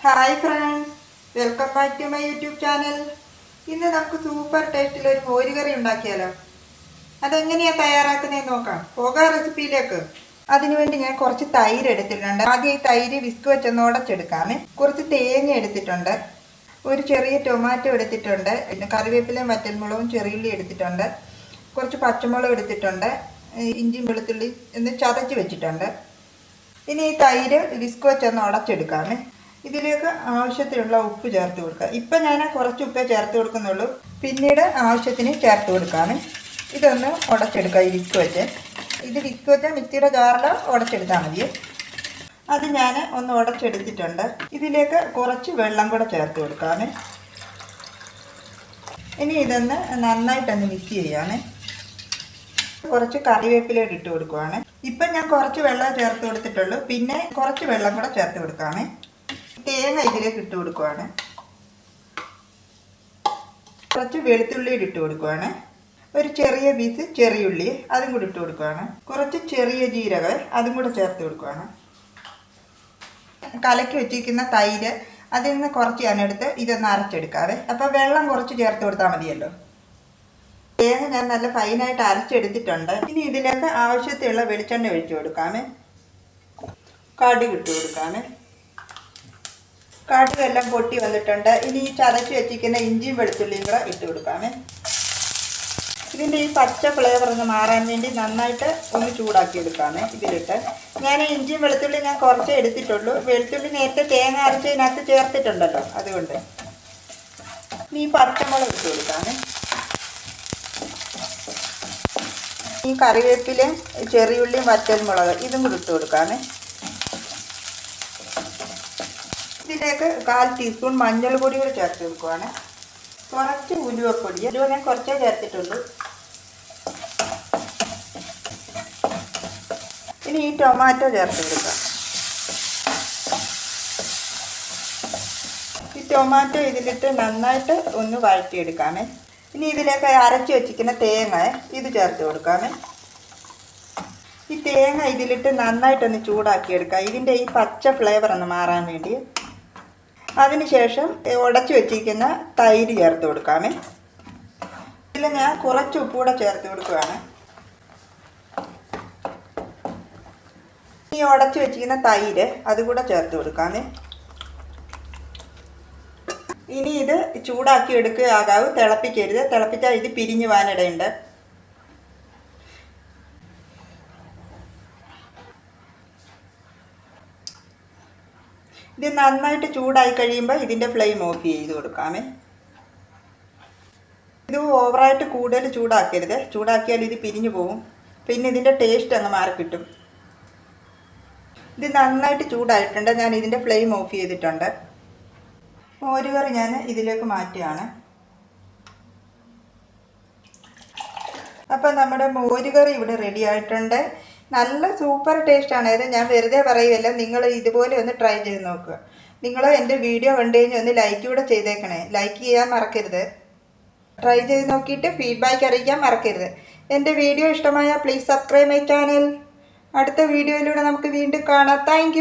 Hi friends, welcome back to my YouTube channel. ഇന്ന് നമുക്ക് super ടേസ്റ്റിലൊരു മോരുകറി ഉണ്ടാക്കിയാലോ. അതെങ്ങനെയാണ് തയ്യാറാക്കുന്നതെന്ന് നോക്കാം. പോകാം റെസിപ്പിയിലേക്ക്. അതിനുവേണ്ടി ഞാൻ കുറച്ച് തൈര് എടുത്തിട്ടുണ്ട്. ആദ്യം ഈ തൈര് വിസ്ക് വെച്ചൊന്ന് ഉടച്ചെടുക്കാമേ. കുറച്ച് തേങ്ങ എടുത്തിട്ടുണ്ട്, ഒരു ചെറിയ ടൊമാറ്റോ എടുത്തിട്ടുണ്ട്, പിന്നെ കറിവേപ്പിലയും വറ്റൽമുളകും ചെറിയുള്ളി എടുത്തിട്ടുണ്ട്, കുറച്ച് പച്ചമുളക് എടുത്തിട്ടുണ്ട്, ഇഞ്ചിയും വെളുത്തുള്ളി എന്ന് ചതച്ച് വെച്ചിട്ടുണ്ട്. ഇനി ഈ തൈര് വിസ്ക് വെച്ചൊന്ന് ഉടച്ചെടുക്കാമേ. ഇതിലേക്ക് ആവശ്യത്തിനുള്ള ഉപ്പ് ചേർത്ത് കൊടുക്കുക. ഇപ്പം ഞാൻ കുറച്ച് ഉപ്പേ ചേർത്ത് കൊടുക്കുന്നുള്ളൂ, പിന്നീട് ആവശ്യത്തിന് ചേർത്ത് കൊടുക്കാമേ. ഇതൊന്ന് ഉടച്ചെടുക്കുക ഈ വിസ്ക് വെച്ച്. ഇത് വിസ്ക് വെച്ചാൽ മിക്സിയുടെ ജാറിൽ ഉടച്ചെടുത്താൽ മതി. അത് ഞാൻ ഒന്ന് ഉടച്ചെടുത്തിട്ടുണ്ട്. ഇതിലേക്ക് കുറച്ച് വെള്ളം കൂടെ ചേർത്ത് കൊടുക്കാമേ. ഇനി ഇതൊന്ന് നന്നായിട്ടൊന്ന് മിക്സ് ചെയ്യാമേ. കുറച്ച് കറിവേപ്പില ഇട്ട് കൊടുക്കുവാണ്. ഇപ്പം ഞാൻ കുറച്ച് വെള്ളം ചേർത്ത് കൊടുത്തിട്ടുള്ളൂ, പിന്നെ കുറച്ച് വെള്ളം കൂടെ ചേർത്ത് കൊടുക്കാമേ. തേങ്ങ ഇതിലേക്ക് ഇട്ട് കൊടുക്കുവാണ്. കുറച്ച് വെളുത്തുള്ളി ഇട്ട് കൊടുക്കുവാണ്. ഒരു ചെറിയ പീസ് ചെറിയുള്ളി അതും കൂടി ഇട്ട് കൊടുക്കുവാണ്. കുറച്ച് ചെറിയ ജീരകം അതും കൂടെ ചേർത്ത് കൊടുക്കുവാണ്. കലക്കി വെച്ചിരിക്കുന്ന തൈര് അതിൽ നിന്ന് കുറച്ച് ഞാനെടുത്ത് ഇതൊന്ന് അരച്ചെടുക്കാവേ. അപ്പോൾ വെള്ളം കുറച്ച് ചേർത്ത് കൊടുത്താൽ മതിയല്ലോ. തേങ്ങ ഞാൻ നല്ല ഫൈനായിട്ട് അരച്ചെടുത്തിട്ടുണ്ട്. ഇനി ഇതിലേക്ക് ആവശ്യത്തിലുള്ള വെളിച്ചെണ്ണ ഒഴിച്ചു കൊടുക്കാമേ. കടുക് ഇട്ട് കൊടുക്കാമേ. കടുകെല്ലാം പൊട്ടി വന്നിട്ടുണ്ട്. ഇനി ഈ ചതച്ച് വെച്ചിരിക്കുന്ന ഇഞ്ചിയും വെളുത്തുള്ളിയും കൂടെ ഇട്ട് കൊടുക്കാമേ. ഇതിൻ്റെ ഈ പച്ച ഫ്ലേവർ ഒന്ന് മാറാൻ വേണ്ടി നന്നായിട്ട് ഒന്ന് ചൂടാക്കി എടുക്കാമേ. ഇതിലിട്ട് ഞാൻ ഇഞ്ചിയും വെളുത്തുള്ളി ഞാൻ കുറച്ചേ എടുത്തിട്ടുള്ളൂ. വെളുത്തുള്ളി നേരത്തെ തേങ്ങ അരച്ചതിനകത്ത് ചേർത്തിട്ടുണ്ടല്ലോ, അതുകൊണ്ട്. ഈ പച്ചമുളക് ഇട്ട് കൊടുക്കാമേ. ഈ കറിവേപ്പിലയും ചെറിയുള്ളിയും വറ്റൽമുളക് ഇതും കൂടി ഇട്ട് കൊടുക്കാമേ. ഇതിലേക്ക് 1/4 ടീസ്പൂൺ മഞ്ഞൾ പൊടി കൂടി ചേർത്ത് കൊടുക്കുവാണ്. കുറച്ച് ഉലുവപ്പൊടി, ഉലുവ ഞാൻ കുറച്ചേ ചേർത്തിട്ടുള്ളൂ. ഇനി ഈ ടൊമാറ്റോ ചേർത്ത് കൊടുക്കാം. ഈ ടൊമാറ്റോ ഇതിലിട്ട് നന്നായിട്ട് ഒന്ന് വഴറ്റിയെടുക്കാമേ. ഇനി ഇതിലേക്ക് അരച്ച് വെച്ചിരിക്കുന്ന തേങ്ങ ഇത് ചേർത്ത് കൊടുക്കാമേ. ഈ തേങ്ങ ഇതിലിട്ട് നന്നായിട്ടൊന്ന് ചൂടാക്കിയെടുക്കാം, ഇതിൻ്റെ ഈ പച്ച ഫ്ലേവർ ഒന്ന് മാറാൻ വേണ്ടി. അതിനുശേഷം ഉടച്ചു വെച്ചിരിക്കുന്ന തൈര് ചേർത്ത് കൊടുക്കാമേ. ഇതിൽ ഞാൻ കുറച്ച് ഉപ്പൂടെ ചേർത്ത് കൊടുക്കുകയാണ്. ഈ ഉടച്ചു വെച്ചിരിക്കുന്ന തൈര് അതുകൂടെ ചേർത്ത് കൊടുക്കാമേ. ഇനി ഇത് ചൂടാക്കി എടുക്കുകയാകാവൂ, തിളപ്പിക്കരുത്. തിളപ്പിച്ചാൽ ഇത് പിരിഞ്ഞു പോകാനിടയുണ്ട്. ഇത് നന്നായിട്ട് ചൂടായി കഴിയുമ്പോൾ ഇതിൻ്റെ ഫ്ലെയിം ഓഫ് ചെയ്ത് കൊടുക്കാമേ. ഇത് ഓവറായിട്ട് കൂടുതൽ ചൂടാക്കരുത്, ചൂടാക്കിയാൽ ഇത് പിരിഞ്ഞു പോകും, പിന്നെ ഇതിൻ്റെ ടേസ്റ്റ് അങ്ങ് മാറിക്കിട്ടും. ഇത് നന്നായിട്ട് ചൂടായിട്ടുണ്ട്, ഞാൻ ഇതിൻ്റെ ഫ്ലെയിം ഓഫ് ചെയ്തിട്ടുണ്ട്. മോരുകറി ഞാൻ ഇതിലേക്ക് മാറ്റുകയാണ്. അപ്പം നമ്മുടെ മോരുകറി ഇവിടെ റെഡി ആയിട്ടുണ്ട്. നല്ല സൂപ്പർ ടേസ്റ്റാണ്. ഇത് ഞാൻ വെറുതെ പറയുമല്ല, നിങ്ങൾ ഇതുപോലെ ഒന്ന് ട്രൈ ചെയ്ത് നോക്കുക. നിങ്ങൾ എൻ്റെ വീഡിയോ കണ്ടു കഴിഞ്ഞാൽ ഒന്ന് ലൈക്ക് കൂടെ ചെയ്തേക്കണേ. ലൈക്ക് ചെയ്യാൻ മറക്കരുത്. ട്രൈ ചെയ്ത് നോക്കിയിട്ട് ഫീഡ്ബാക്ക് അറിയിക്കാൻ മറക്കരുത്. എൻ്റെ വീഡിയോ ഇഷ്ടമായാൽ പ്ലീസ് സബ്സ്ക്രൈബ് മൈ ചാനൽ. അടുത്ത വീഡിയോയിലൂടെ നമുക്ക് വീണ്ടും കാണാം. താങ്ക്